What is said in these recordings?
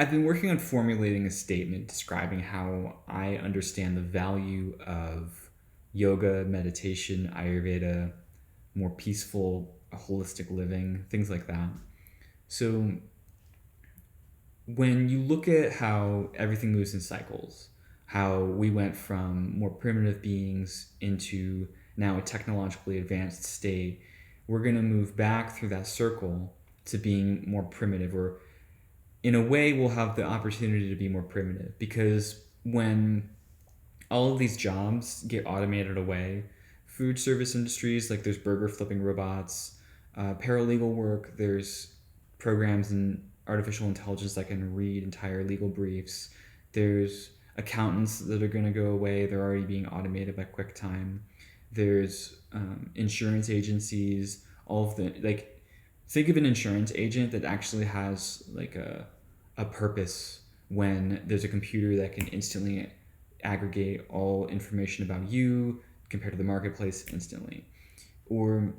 I've been working on formulating a statement describing how I understand the value of yoga, meditation, Ayurveda, more peaceful, holistic living, things like that. So, when you look at how everything moves in cycles, how we went from more primitive beings into now a technologically advanced state, we're going to move back through that circle to being more primitive, or in a way, we'll have the opportunity to be more primitive because when all of these jobs get automated away, food service industries, like there's burger flipping robots, paralegal work, there's programs in artificial intelligence that can read entire legal briefs. There's accountants that are going to go away. They're already being automated by QuickTime. There's insurance agencies, all of the, like, think of an insurance agent that actually has like a purpose when there's a computer that can instantly aggregate all information about you compared to the marketplace instantly. Or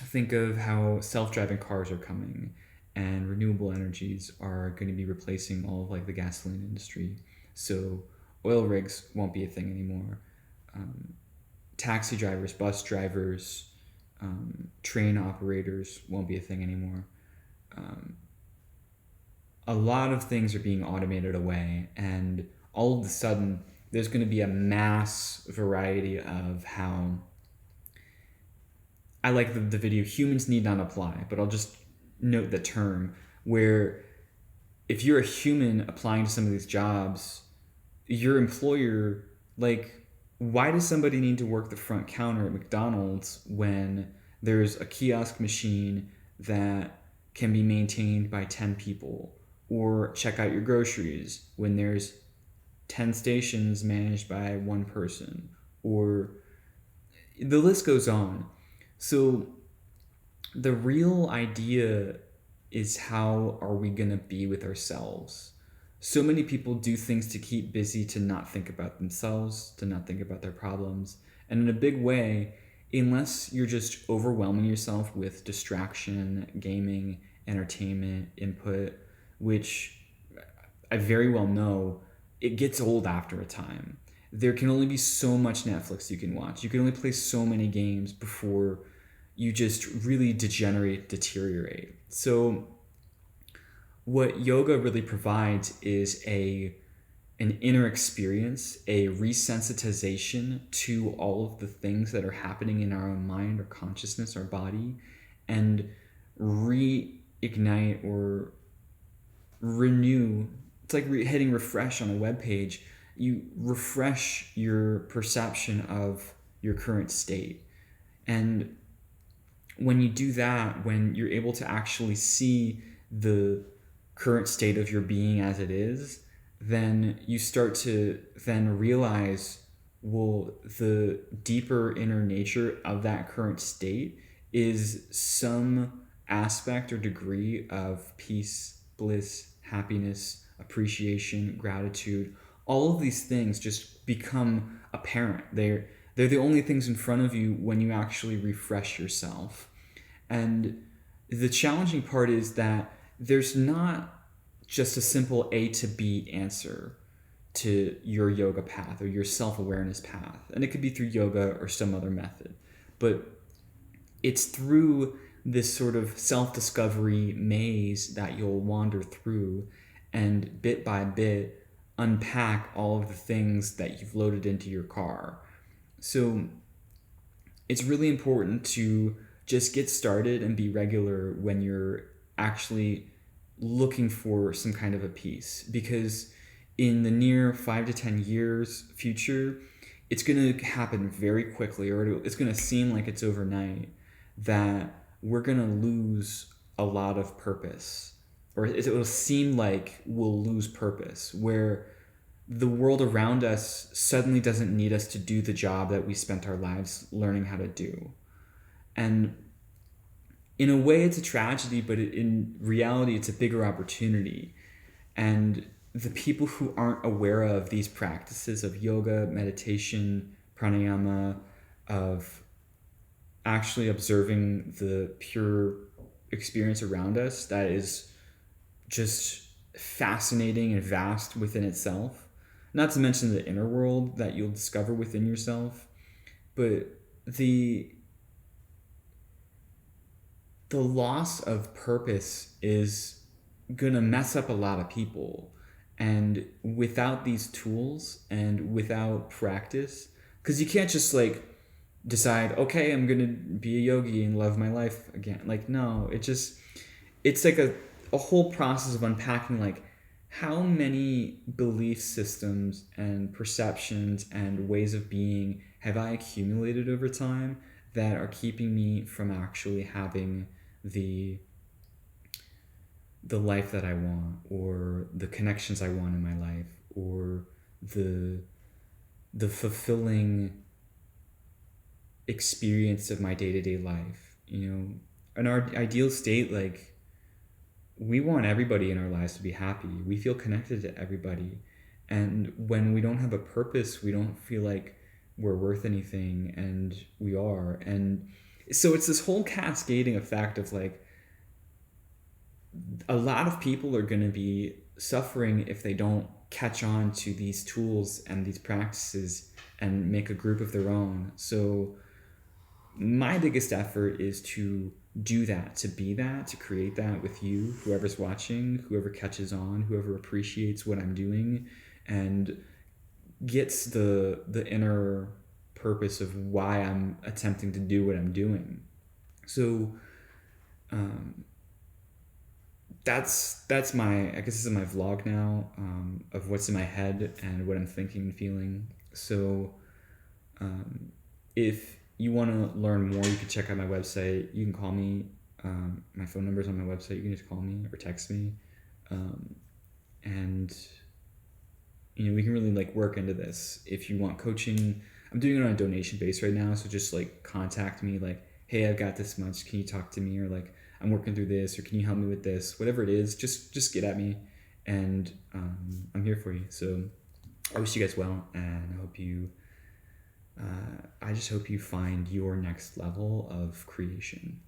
think of how self-driving cars are coming and renewable energies are going to be replacing all of like the gasoline industry. So oil rigs won't be a thing anymore. Taxi drivers, bus drivers, train operators won't be a thing anymore. A lot of things are being automated away, and all of a sudden there's going to be a mass variety of how I like the video humans need not apply, but I'll just note the term where if you're a human applying to some of these jobs, your employer, like, why does somebody need to work the front counter at McDonald's when there's a kiosk machine that can be maintained by 10 people? Or check out your groceries when there's 10 stations managed by one person? Or the list goes on. So the real idea is, how are we going to be with ourselves? So many people do things to keep busy, to not think about themselves, to not think about their problems. And in a big way, unless you're just overwhelming yourself with distraction, gaming, entertainment, input, which I very well know it gets old after a time. There can only be so much Netflix you can watch. You can only play so many games before you just really deteriorate. So what yoga really provides is an inner experience, a resensitization to all of the things that are happening in our own mind, our consciousness, our body, and reignite or renew. It's like hitting refresh on a web page. You refresh your perception of your current state. And when you do that, when you're able to actually see the current state of your being as it is, then you start to then realize, well, the deeper inner nature of that current state is some aspect or degree of peace, bliss, happiness, appreciation, gratitude. All of these things just become apparent. They're the only things in front of you when you actually refresh yourself. And the challenging part is that there's not just a simple A to B answer to your yoga path or your self-awareness path. And it could be through yoga or some other method. But it's through this sort of self-discovery maze that you'll wander through and bit by bit unpack all of the things that you've loaded into your car. So it's really important to just get started and be regular when you're actually looking for some kind of a peace, because in the near 5 to 10 years future, it's going to happen very quickly, or it's going to seem like it's overnight, that we're going to lose a lot of purpose, or it'll seem like we'll lose purpose, where the world around us suddenly doesn't need us to do the job that we spent our lives learning how to do. And in a way, it's a tragedy, but in reality, it's a bigger opportunity. And the people who aren't aware of these practices of yoga, meditation, pranayama, of actually observing the pure experience around us that is just fascinating and vast within itself. Not to mention the inner world that you'll discover within yourself, but the the loss of purpose is gonna mess up a lot of people. And without these tools and without practice, because you can't just like decide, okay, I'm gonna be a yogi and love my life again. Like, no, it's like a whole process of unpacking like how many belief systems and perceptions and ways of being have I accumulated over time that are keeping me from actually having the the life that I want, or the connections I want in my life, or the the fulfilling experience of my day-to-day life. In our ideal state, like, we want everybody in our lives to be happy. We feel connected to everybody. And when we don't have a purpose, we don't feel like we're worth anything, and we are. And so it's this whole cascading effect of like, a lot of people are going to be suffering if they don't catch on to these tools and these practices and make a group of their own. So my biggest effort is to do that, to be that, to create that with you, whoever's watching, whoever catches on, whoever appreciates what I'm doing and gets the inner purpose of why I'm attempting to do what I'm doing. So um, that's my, I guess this is my vlog now, of what's in my head and what I'm thinking and feeling. So if you want to learn more, you can check out my website. You can call me. My phone number is on my website. You can just call me or text me, and we can really like work into this. If you want coaching, I'm doing it on a donation base right now. So just like contact me, like, hey, I've got this much. Can you talk to me? Or like, I'm working through this, or can you help me with this? Whatever it is, just get at me, and I'm here for you. So I wish you guys well, and I just hope you find your next level of creation.